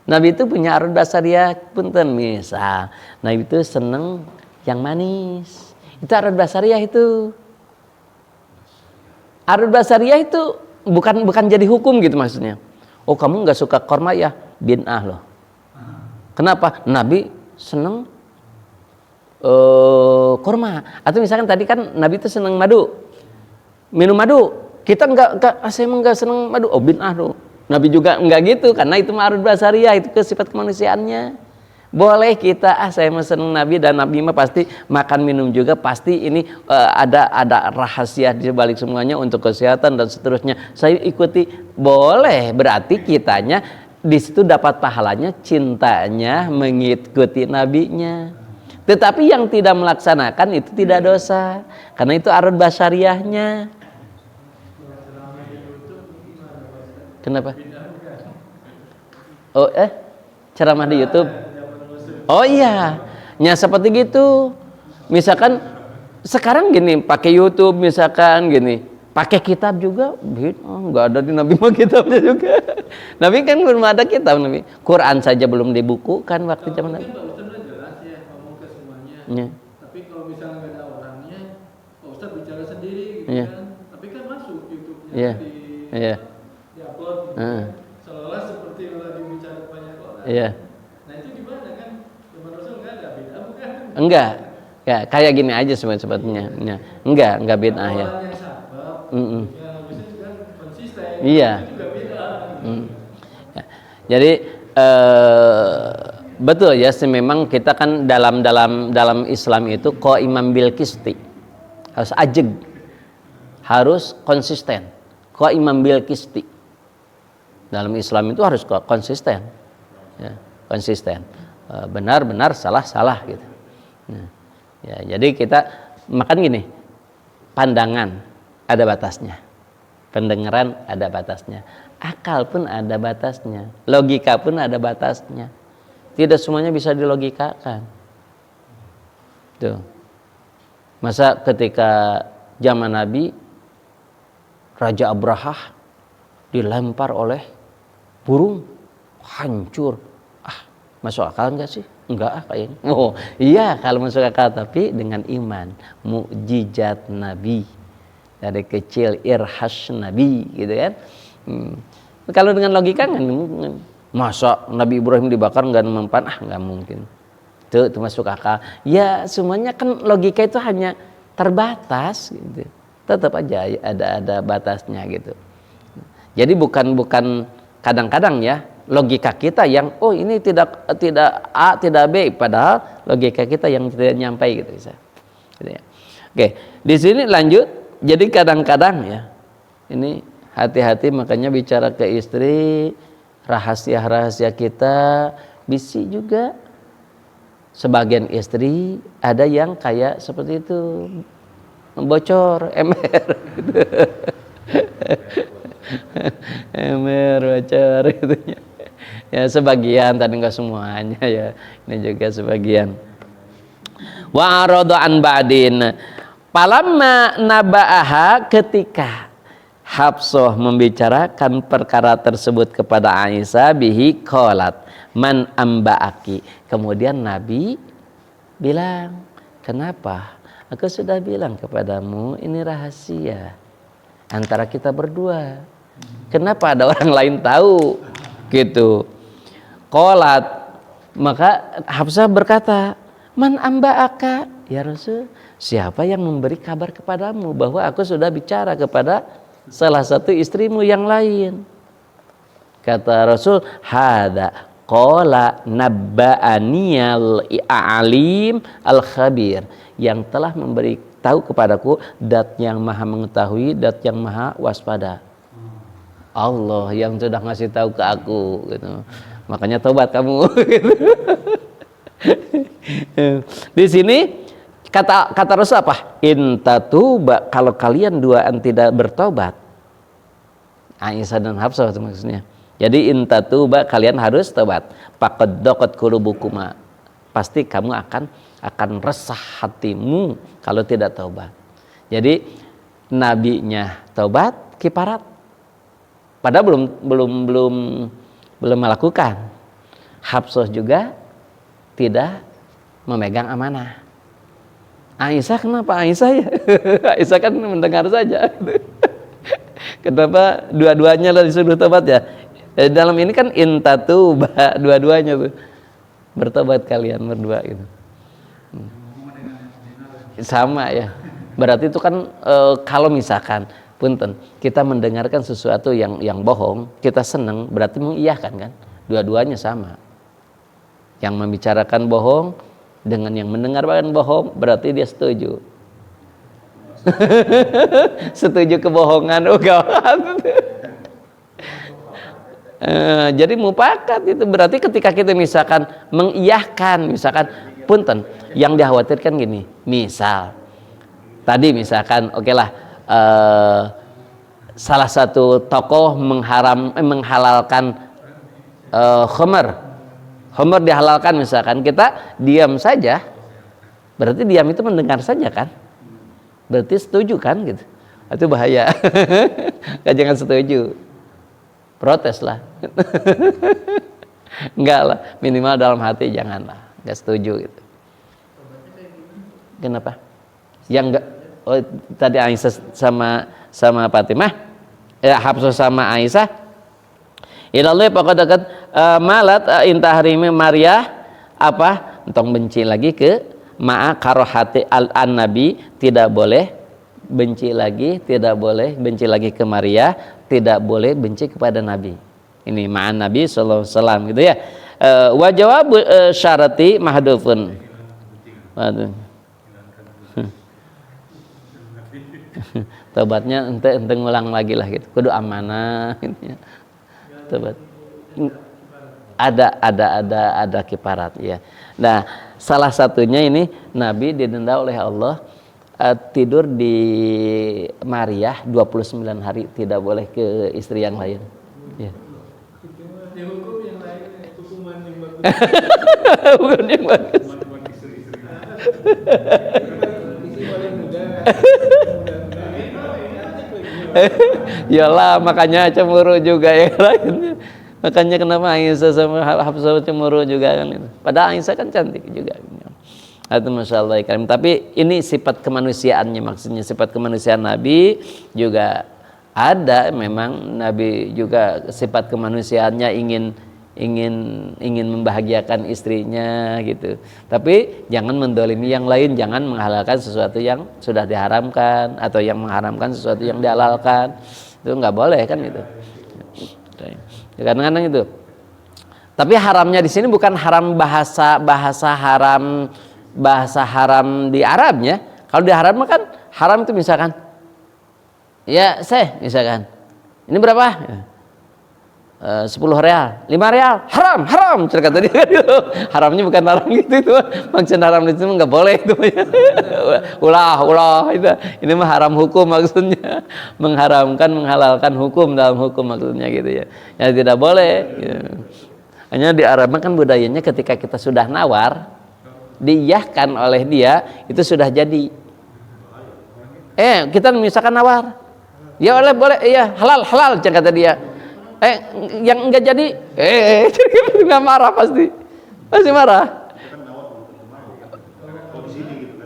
Nabi itu punya a'rad basariyah punten misal. Nabi itu seneng yang manis. Itu a'rad basariyah itu. A'rad basariyah itu bukan jadi hukum gitu maksudnya. Oh, kamu nggak suka korma ya, bid'ah loh. Kenapa? Nabi seneng korma. Atau misalkan tadi kan Nabi itu seneng madu, minum madu. Kita saya nggak seneng madu. Oh, bid'ah loh. Nabi juga nggak gitu, karena itu a'rad basariyah, itu ke sifat kemanusiaannya. Boleh kita saya mah seneng Nabi, dan Nabi mah pasti makan minum juga, pasti ini ada rahasia di balik semuanya untuk kesehatan dan seterusnya. Saya ikuti, boleh, berarti kitanya di situ dapat pahalanya, cintanya mengikuti nabinya. Tetapi yang tidak melaksanakan itu tidak dosa, karena itu a'rad basariyahnya. Kenapa? Oh, ceramah di YouTube. Oh iya, seperti gitu. Misalkan sekarang gini, pakai YouTube misalkan gini, pakai kitab juga, nggak ada di Nabi mah kitabnya juga. Nabi kan belum ada kitab, Nabi. Quran saja belum dibukukan waktu zaman Nabi. Mungkin Pak Ustadz udah jelas ya ngomong ke semuanya. Ya. Tapi kalau misalnya nggak ada orangnya, Pak Ustadz bicara sendiri gitu Ya. kan. Tapi kan masuk YouTube-nya Ya. Ya. di-upload gitu. Seolah-olah seperti lagi bicara banyak orang. Iya. Nah itu gimana kan? Zaman Rasul nggak ada bid'ah bukan? Enggak. Ya, kayak gini aja sebetulnya. Ya. Enggak bid'ah ya. Orang yang sabab, ya bisa juga konsisten. Iya. Itu juga bid'ah. Ya. Jadi betul ya, memang kita kan dalam Islam itu qaimam bil qisti. Harus ajeg. Harus konsisten. Qaimam bil qisti. Dalam Islam itu harus konsisten. Ya, konsisten. Benar salah gitu. Ya, jadi kita makan gini. Pandangan ada batasnya. Pendengaran ada batasnya. Akal pun ada batasnya. Logika pun ada batasnya. Tidak semuanya bisa dilogikakan. Tuh. Masa ketika zaman Nabi Raja Abrahah dilempar oleh burung, hancur. Masuk akal enggak sih? Enggak kayaknya. Oh iya, kalau masuk akal, tapi dengan iman, mukjizat Nabi dari kecil, irhas Nabi gitu kan. Kalau dengan logika kan, masa Nabi Ibrahim dibakar nggak mempan? Nggak mungkin. Itu masuk akal. Ya semuanya kan logika itu hanya terbatas gitu. Tetap aja ada batasnya gitu. Jadi bukan kadang-kadang ya, logika kita yang oh ini tidak A tidak B, padahal logika kita yang tidak nyampai gitu bisa. Gitu ya. Oke, di sini lanjut. Jadi kadang-kadang ya ini hati-hati makanya bicara ke istri, rahasia-rahasia kita bisi juga. Sebagian istri ada yang kayak seperti itu, bocor, ember gitu. Ember, bocor gitu ya. Ya sebagian, tadi enggak semuanya ya. Ini juga sebagian. Wa arada an ba'din. Palamma naba'aha, ketika Hafsah membicarakan perkara tersebut kepada Aisyah, bihi qalat man amba'aki. Kemudian Nabi bilang, kenapa? Aku sudah bilang kepadamu ini rahasia antara kita berdua. Kenapa ada orang lain tahu? Gitu. Qalat, maka Hafsah berkata, man amba'aka, ya Rasul, siapa yang memberi kabar kepadamu bahwa aku sudah bicara kepada salah satu istrimu yang lain? Kata Rasul, hada qala nabba'aniyal alim al khabir, yang telah memberi tahu kepadaku dat yang maha mengetahui, dat yang maha waspada. Allah yang sudah ngasih tahu ke aku gitu. Makanya tobat kamu gitu. Di sini kata Rasul apa? In tatuba, kalau kalian duaan tidak bertobat. Aisyah dan Hafsah itu maksudnya. Jadi in tatuba, kalian harus tobat. Faqad daqat qulubukuma, pasti kamu akan resah hatimu kalau tidak tobat. Jadi nabinya tobat kiparat, padahal belum melakukan. Hafsah juga tidak memegang amanah. Aisyah, kenapa Aisyah ya? Aisyah kan mendengar saja. Kenapa dua-duanya disuruh tobat ya? Dalam ini kan intatuba, dua-duanya tuh bertobat kalian berdua gitu. Sama ya. Berarti itu kan kalau misalkan punten kita mendengarkan sesuatu yang bohong, kita senang, berarti mengiyakan kan? Dua-duanya sama. Yang membicarakan bohong dengan yang mendengarkan bohong, berarti dia setuju. Setuju kebohongan, oh gawat. Jadi mufakat itu berarti ketika kita misalkan mengiyahkan, misalkan punten, yang dikhawatirkan gini, misal tadi misalkan oke lah, salah satu tokoh menghalalkan khamr dihalalkan, misalkan kita diam saja, berarti diam itu mendengar saja kan, berarti setuju kan gitu. Itu bahaya. Jangan setuju, protes lah. Enggak lah, minimal dalam hati janganlah, enggak setuju gitu. Kenapa? Yang enggak, oh, tadi Aisyah sama Fatimah, Hafsah sama Aisyah. Ilallah pokoknya malat intahrimi Maria apa? Entong benci lagi ke ma'a karohati an Nabi, tidak boleh benci lagi, tidak boleh benci lagi ke Maria, tidak boleh benci kepada Nabi. Ini ma'an Nabi sallallahu alaihi wasallam gitu ya. Wa jawab syarati mahdhufun. Waduh. Tobatnya ente ngulang lagi lah gitu. Kudu amanah gitu ya. Tobat. Ada kiparat ya. Nah, salah satunya ini Nabi didenda oleh Allah tidur di Maria 29 hari, tidak boleh ke istri yang lain. Ya. Dihukum yang lain, hukuman yang bagus. Bukan yang bagus. Yalah, makanya cemburu juga yang lainnya. Makanya kenapa Aisyah sama Hafsah cemburu juga kan itu. Padahal Aisyah kan cantik juga. Itu Masya Allah karim. Tapi ini sifat kemanusiaannya, maksudnya sifat kemanusiaan Nabi juga ada. Memang Nabi juga sifat kemanusiaannya ingin membahagiakan istrinya gitu. Tapi jangan mendolimi yang lain, jangan menghalalkan sesuatu yang sudah diharamkan atau yang mengharamkan sesuatu yang dihalalkan. Itu nggak boleh kan itu. Kadang-kadang itu Tapi haramnya di sini bukan haram bahasa haram di Arabnya. Kalau di Arab mah kan haram itu misalkan, ya saya misalkan, ini berapa? 10 real, 5 real, haram, kata dia. Haramnya bukan haram gitu, itu maksud haram itu nggak boleh itu. ulah itu. Ini mah haram hukum maksudnya, mengharamkan, menghalalkan hukum dalam hukum maksudnya gitu ya. Ya tidak boleh. Gitu. Hanya di Arab kan budayanya ketika kita sudah nawar, diiyahkan oleh dia itu sudah jadi. Kita misalkan nawar, ya boleh, iya halal, kata dia. Yang enggak jadi, nggak marah pasti marah.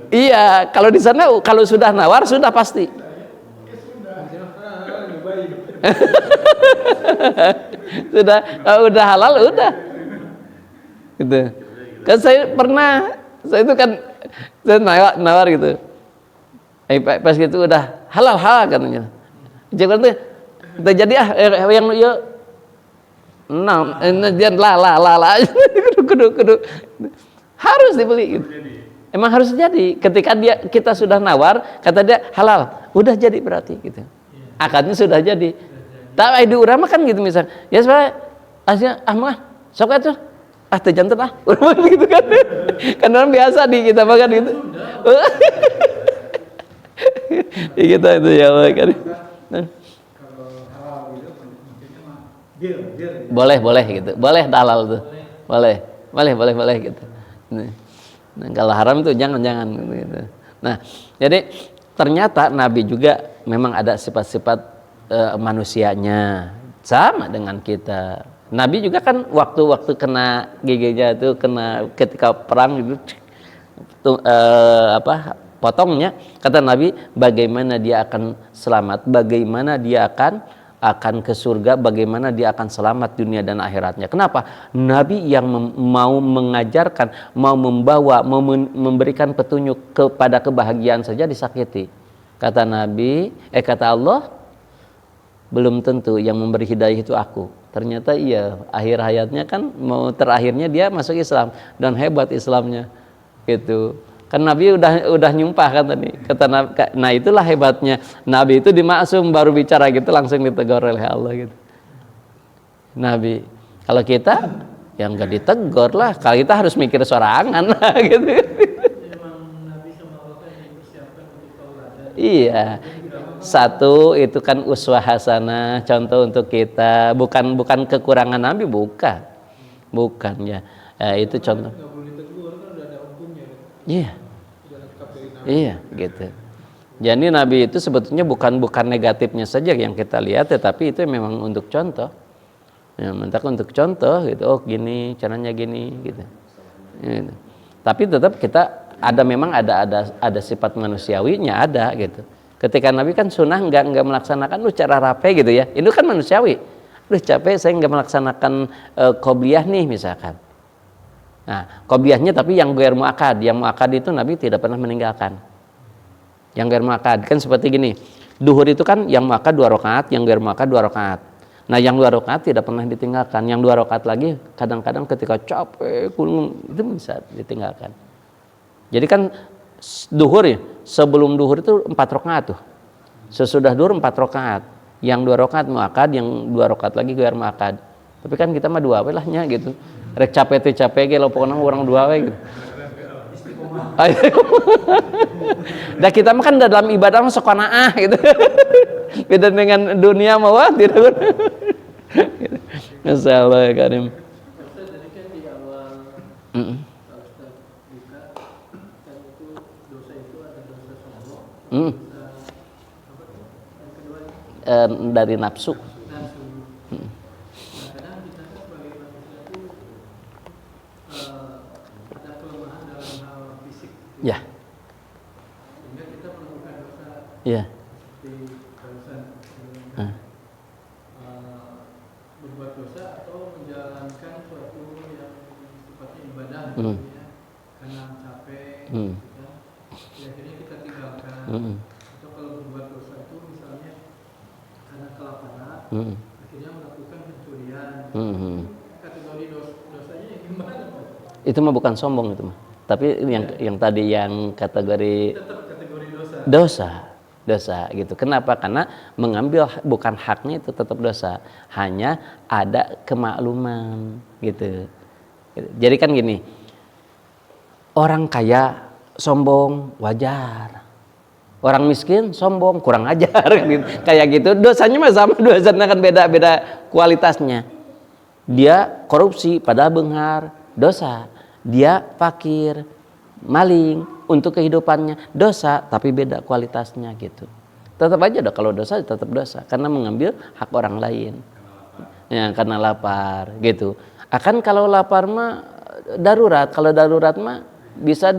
Iya, kalau di sana kalau sudah nawar sudah pasti. udah halal udah. Gitu. Kan saya itu kan saya nawar gitu. Pas gitu udah halal katanya. Jangan tuh kita jadi yang yuk dia kudu harus dibeli gitu. Emang harus jadi ketika kita sudah nawar kata dia halal udah jadi berarti gitu, akadnya sudah jadi. Tapi di urama kan gitu misal ya sebenarnya aslinya mah sok itu terjantan gitu kan. Kan orang biasa di kita makan gitu. Ya kita itu ya kan. Boleh gitu, boleh halal tuh, boleh gitu. Nah, kalau haram tuh jangan gitu. Nah, jadi ternyata Nabi juga memang ada sifat-sifat manusianya sama dengan kita. Nabi juga kan waktu kena giginya itu kena ketika perang gitu, potongnya kata Nabi bagaimana dia akan selamat, bagaimana dia akan ke surga, bagaimana dia akan selamat dunia dan akhiratnya. Kenapa? Nabi yang mau mengajarkan, mau membawa, mau memberikan petunjuk kepada kebahagiaan saja disakiti. Kata Nabi, kata Allah, belum tentu yang memberi hidayah itu aku. Ternyata iya, akhir hayatnya kan mau terakhirnya dia masuk Islam dan hebat Islamnya. Gitu. Kan Nabi udah nyumpah kan tadi. Kata Nabi, nah itulah hebatnya Nabi itu dimaksum baru bicara gitu langsung ditegur oleh Allah gitu. Nabi. Kalau kita yang enggak ditegur lah. Kalau kita harus mikir sorangan lah gitu. Memang Nabi sama Allah yang dipersiapkan untuk tauladan. Iya. Satu itu kan uswah hasanah, contoh untuk kita, bukan kekurangan Nabi, bukan ya. Itu contoh. Nggak boleh ditegur kan udah ada hukumnya. Iya. Udah lengkap dari Nabi. Iya, gitu. Jadi Nabi itu sebetulnya bukan negatifnya saja yang kita lihat, tetapi itu memang untuk contoh. Ya, mentak untuk contoh gitu. Oh, gini, caranya gini gitu. Gitu. Tapi tetap kita memang ada sifat manusiawinya ada gitu. Ketika Nabi kan sunnah nggak melaksanakan cara rapi gitu ya. Itu kan manusiawi. Capek saya nggak melaksanakan qobliyah nih misalkan. Nah, qobliyahnya tapi yang ghair muakkad. Yang muakkad itu Nabi tidak pernah meninggalkan. Yang ghair muakkad kan seperti gini. Duhur itu kan yang muakkad 2 rakaat, yang ghair muakkad 2 rakaat. Nah, yang 2 rakaat tidak pernah ditinggalkan. Yang 2 rakaat lagi kadang-kadang ketika capek, itu bisa ditinggalkan. Jadi kan duhur ya, sebelum duhur itu 4 rakaat tuh. Sesudah duhur 4 rakaat. Yang 2 rakaat muakkad, yang 2 rakaat lagi ghair muakkad. Tapi kan kita mah 2 we lah nya gitu. Rek capek ge lo pokona orang 2 we gitu. Dah kita mah kan dalam ibadah mah sok qanaah gitu. Beda dengan dunia mah wah tidak. Masyaallah ya Karim. Jadi kan di awal Ustaz buka kan itu dosa itu ada dosa sombong, dosa apa tuh? Yang kedua Dari nafsu. nafsu. Nah, kadang kita kan sebagai manusia itu ada kelemahan dalam hal fisik. Ya. Sehingga kita melakukan dosa Iya. seperti barusan berbuat dosa atau menjalankan suatu yang sifatnya ibadah gitu ya, karena capek gitu kan, akhirnya kita tinggalkan. Atau kalau berbuat dosa itu misalnya karena kelaparan, akhirnya melakukan pencurian. Kategori Itu mah bukan sombong itu mah. Tapi yang tadi yang kategori Tetap kategori dosa. dosa gitu. Kenapa? Karena mengambil bukan haknya itu tetap dosa. Hanya ada kemakluman gitu. Jadi kan gini, orang kaya sombong wajar. Orang miskin sombong kurang ajar gitu. Kayak gitu. Dosanya mah sama, dosanya kan beda-beda kualitasnya. Dia korupsi padahal beunghar, dosa. Dia fakir, maling untuk kehidupannya, dosa, tapi beda kualitasnya gitu. Tetap aja dah kalau dosa tetap dosa karena mengambil hak orang lain. Ya, karena lapar gitu. Akan kalau lapar mah darurat, kalau darurat mah bisa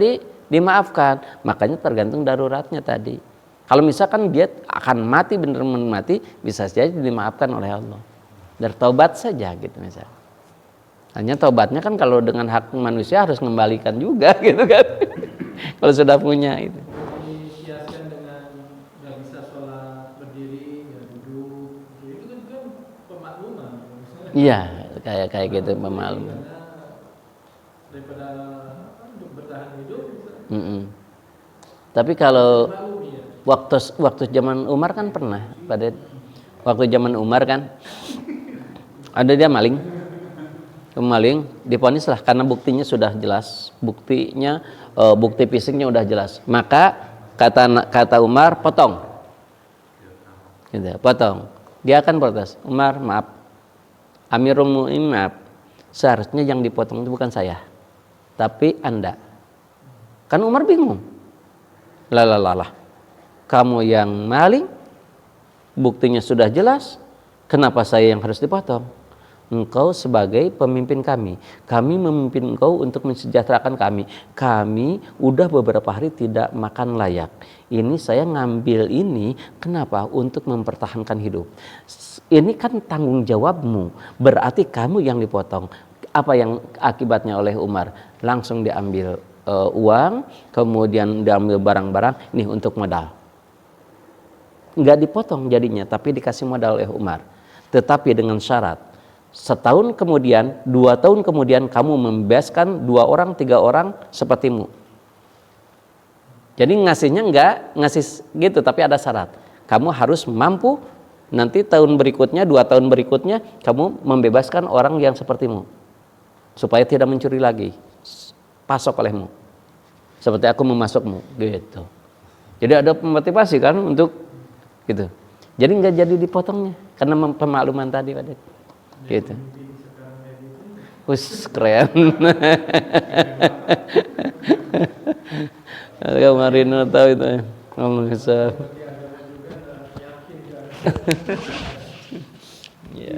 dimaafkan. Makanya tergantung daruratnya tadi. Kalau misalkan dia akan mati, benar-benar mati, bisa saja dimaafkan oleh Allah. Dan taubat saja gitu misalnya. Hanya taubatnya kan kalau dengan hak manusia harus mengembalikan juga gitu kan. Kalau sudah punya itu. Disiaskan dengan nggak bisa sholat berdiri, nggak duduk, itu kan pemakluman. Iya, kayak gitu pemalu. Karena daripada untuk bertahan hidup bisa Tapi kalau maklumi ya. waktu zaman Umar kan pernah pada waktu zaman Umar kan ada dia maling divonis lah karena buktinya sudah jelas, bukti fisiknya udah jelas, maka kata Umar potong gitu, potong. Dia akan protes, Umar maaf, Amirul Mukminin maaf, seharusnya yang dipotong itu bukan saya tapi Anda. Kan Umar bingung, lah kamu yang maling, buktinya sudah jelas, kenapa saya yang harus dipotong? Engkau sebagai pemimpin kami memimpin engkau untuk mensejahterakan kami. Kami udah beberapa hari tidak makan layak. Ini saya ngambil ini, kenapa? Untuk mempertahankan hidup. Ini kan tanggung jawabmu, berarti kamu yang dipotong. Apa yang akibatnya oleh Umar? Langsung diambil uang, kemudian diambil barang-barang, nih untuk modal. Nggak dipotong jadinya, tapi dikasih modal oleh Umar. Tetapi dengan syarat, setahun kemudian, 2 tahun kemudian kamu membebaskan 2 orang, 3 orang sepertimu. Jadi ngasihnya enggak ngasih gitu, tapi ada syarat. Kamu harus mampu nanti tahun berikutnya, 2 tahun berikutnya kamu membebaskan orang yang sepertimu. Supaya tidak mencuri lagi. Pasok olehmu. Seperti aku memasokmu gitu. Jadi ada motivasi kan untuk gitu. Jadi enggak jadi dipotongnya karena pemakluman tadi pada gitu. Wus keren. Kemarin tahu itu. Allah bisa. Ya.